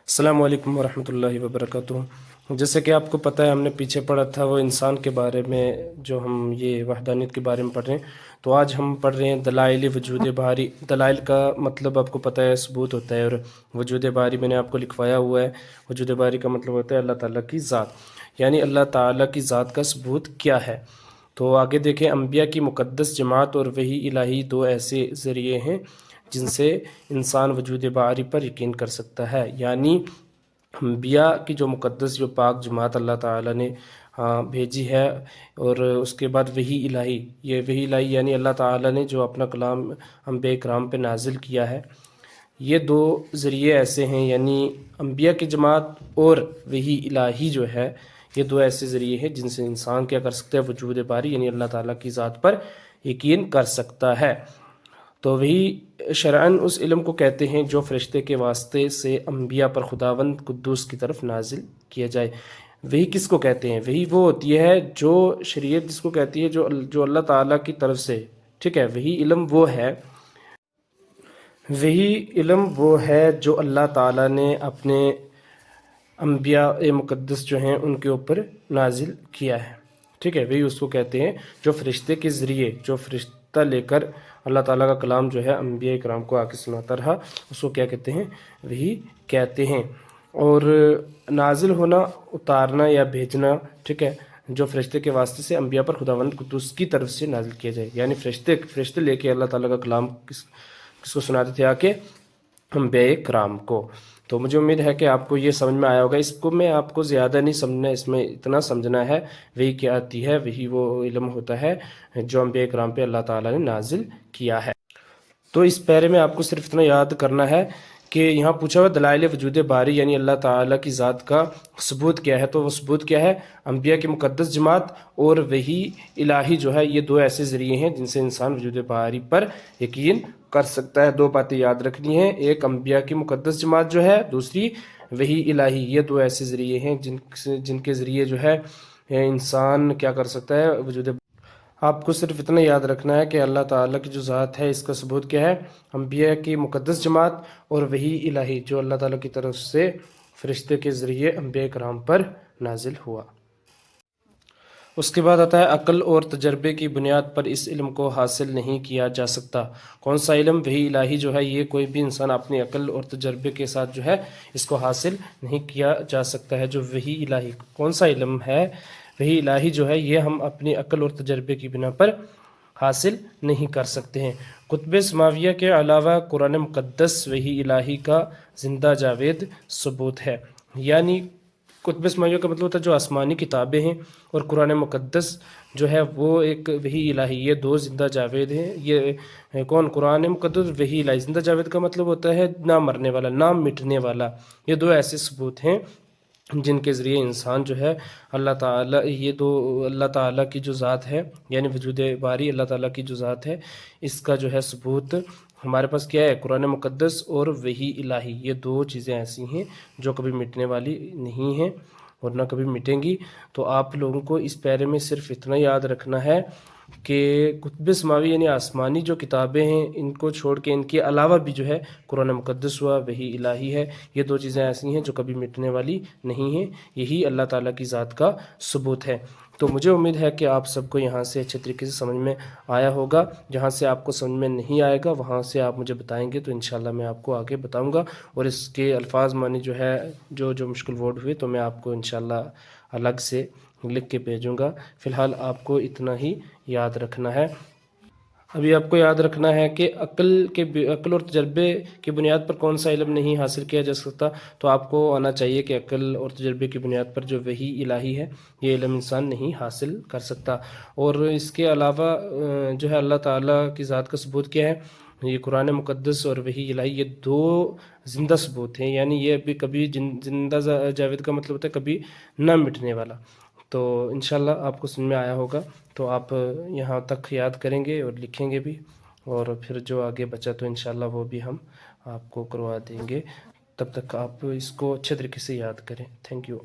السلام علیکم ورحمۃ اللہ وبرکاتہ۔ جیسے کہ آپ کو پتہ ہے، ہم نے پیچھے پڑھا تھا وہ انسان کے بارے میں، جو ہم یہ وحدانیت کے بارے میں پڑھ رہے ہیں، تو آج ہم پڑھ رہے ہیں دلائل وجود باری۔ دلائل کا مطلب آپ کو پتہ ہے ثبوت ہوتا ہے، اور وجود باری میں نے آپ کو لکھوایا ہوا ہے۔ وجود باری کا مطلب ہوتا ہے اللہ تعالیٰ کی ذات، یعنی اللہ تعالیٰ کی ذات کا ثبوت کیا ہے۔ تو آگے دیکھیں، انبیاء کی مقدس جماعت اور وحی الہی دو ایسے ذریعے ہیں جن سے انسان وجود باری پر یقین کر سکتا ہے، یعنی انبیاء کی جو مقدس جو پاک جماعت اللہ تعالیٰ نے بھیجی ہے، اور اس کے بعد وحی الہی، یہ وحی الہی یعنی اللہ تعالیٰ نے جو اپنا کلام انبیاء کرام پہ نازل کیا ہے، یہ دو ذریعے ایسے ہیں، یعنی انبیاء کی جماعت اور وحی الہی جو ہے، یہ دو ایسے ذریعے ہیں جن سے انسان کیا کر سکتا ہے، وجود باری یعنی اللہ تعالیٰ کی ذات پر یقین کر سکتا ہے۔ تو وہی شرعاً اس علم کو کہتے ہیں جو فرشتے کے واسطے سے انبیاء پر خداوند قدوس کی طرف نازل کیا جائے۔ وہی کس کو کہتے ہیں؟ وہی وہ ہوتی ہے جو شریعت جس کو کہتی ہے، جو اللہ تعالیٰ کی طرف سے، ٹھیک ہے، وہی علم وہ ہے، وہی علم وہ ہے جو اللہ تعالیٰ نے اپنے انبیاء مقدس جو ہیں ان کے اوپر نازل کیا ہے، ٹھیک ہے۔ وہی اس کو کہتے ہیں جو فرشتے کے ذریعے، جو فرشتہ لے کر اللہ تعالیٰ کا کلام جو ہے انبیاء کرام کو آ کے سناتا رہا، اس کو کیا کہتے ہیں؟ وہی کہتے ہیں۔ اور نازل ہونا، اتارنا یا بھیجنا، ٹھیک ہے، جو فرشتے کے واسطے سے انبیاء پر خداوند قدوس کی طرف سے نازل کیا جائے، یعنی فرشتے لے کے اللہ تعالیٰ کا کلام کس کو سناتے تھے؟ آ کے انبیاء کرام کو۔ تو مجھے امید ہے کہ آپ کو یہ سمجھ میں آیا ہوگا۔ اس کو میں آپ کو زیادہ نہیں سمجھنا، اس میں اتنا سمجھنا ہے وہی کیا آتی ہے، وہی وہ علم ہوتا ہے جو انبیاء کرام پہ اللہ تعالیٰ نے نازل کیا ہے۔ تو اس پیرے میں آپ کو صرف اتنا یاد کرنا ہے کہ یہاں پوچھا ہوا دلائل وجود باری یعنی اللہ تعالیٰ کی ذات کا ثبوت کیا ہے، تو وہ ثبوت کیا ہے؟ انبیاء کی مقدس جماعت اور وحی الہی جو ہے، یہ دو ایسے ذریعے ہیں جن سے انسان وجود باری پر یقین کر سکتا ہے۔ دو باتیں یاد رکھنی ہیں، ایک انبیاء کی مقدس جماعت جو ہے، دوسری وحی الہی۔ یہ دو ایسے ذریعے ہیں جن کے ذریعے جو ہے انسان کیا کر سکتا ہے؟ وجود۔ آپ کو صرف اتنا یاد رکھنا ہے کہ اللہ تعالیٰ کی جو ذات ہے، اس کا ثبوت کیا ہے؟ انبیاء کی مقدس جماعت اور وحی الہی جو اللہ تعالیٰ کی طرف سے فرشتے کے ذریعے انبیاء کرام پر نازل ہوا۔ اس کے بعد آتا ہے عقل اور تجربے کی بنیاد پر اس علم کو حاصل نہیں کیا جا سکتا۔ کون سا علم؟ وحی الہی جو ہے، یہ کوئی بھی انسان اپنی عقل اور تجربے کے ساتھ جو ہے اس کو حاصل نہیں کیا جا سکتا ہے۔ جو وحی الہی کون سا علم ہے؟ وحی الہی جو ہے، یہ ہم اپنی عقل اور تجربے کی بنا پر حاصل نہیں کر سکتے ہیں۔ کتب سماویہ کے علاوہ قرآن مقدس وحی الہی کا زندہ جاوید ثبوت ہے، یعنی کتب سماویہ کا مطلب ہوتا ہے جو آسمانی کتابیں ہیں، اور قرآن مقدس جو ہے وہ ایک وحی الہی، یہ دو زندہ جاوید ہیں۔ یہ کون؟ قرآن مقدس وحی الہی۔ زندہ جاوید کا مطلب ہوتا ہے نہ مرنے والا، نہ مٹنے والا۔ یہ دو ایسے ثبوت ہیں جن کے ذریعے انسان جو ہے اللہ تعالیٰ، یہ دو اللہ تعالیٰ کی جو ذات ہے، یعنی وجود باری اللہ تعالیٰ کی جو ذات ہے، اس کا جو ہے ثبوت ہمارے پاس کیا ہے؟ قرآن مقدس اور وحی الہی۔ یہ دو چیزیں ایسی ہیں جو کبھی مٹنے والی نہیں ہیں اور نہ کبھی مٹیں گی۔ تو آپ لوگوں کو اس پیرے میں صرف اتنا یاد رکھنا ہے کہ کتب سماوی یعنی آسمانی جو کتابیں ہیں، ان کو چھوڑ کے ان کے علاوہ بھی جو ہے قرآن مقدس ہوا، وحی الہی ہے، یہ دو چیزیں ایسی ہیں جو کبھی مٹنے والی نہیں ہیں۔ یہی اللہ تعالیٰ کی ذات کا ثبوت ہے۔ تو مجھے امید ہے کہ آپ سب کو یہاں سے اچھے طریقے سے سمجھ میں آیا ہوگا۔ جہاں سے آپ کو سمجھ میں نہیں آئے گا، وہاں سے آپ مجھے بتائیں گے تو انشاءاللہ میں آپ کو آگے بتاؤں گا، اور اس کے الفاظ معنی جو ہے، جو مشکل ورڈ ہوئے تو میں آپ کو انشاءاللہ الگ سے لکھ کے بھیجوں گا۔ فی الحال آپ کو اتنا ہی یاد رکھنا ہے۔ ابھی آپ کو یاد رکھنا ہے کہ عقل اور تجربے کی بنیاد پر کون سا علم نہیں حاصل کیا جا سکتا، تو آپ کو آنا چاہیے کہ عقل اور تجربے کی بنیاد پر جو وحی الہی ہے، یہ علم انسان نہیں حاصل کر سکتا۔ اور اس کے علاوہ جو ہے اللہ تعالیٰ کی ذات کا ثبوت کیا ہے؟ یہ قرآن مقدس اور وحی الہی، یہ دو زندہ ثبوت ہیں، یعنی یہ بھی کبھی زندہ جاوید کا مطلب ہوتا ہے کبھی نہ مٹنے والا۔ تو انشاءاللہ آپ کو سمجھ میں آیا ہوگا، تو آپ یہاں تک یاد کریں گے اور لکھیں گے بھی، اور پھر جو آگے بچا تو انشاءاللہ وہ بھی ہم آپ کو کروا دیں گے۔ تب تک آپ اس کو اچھے طریقے سے یاد کریں۔ Thank you.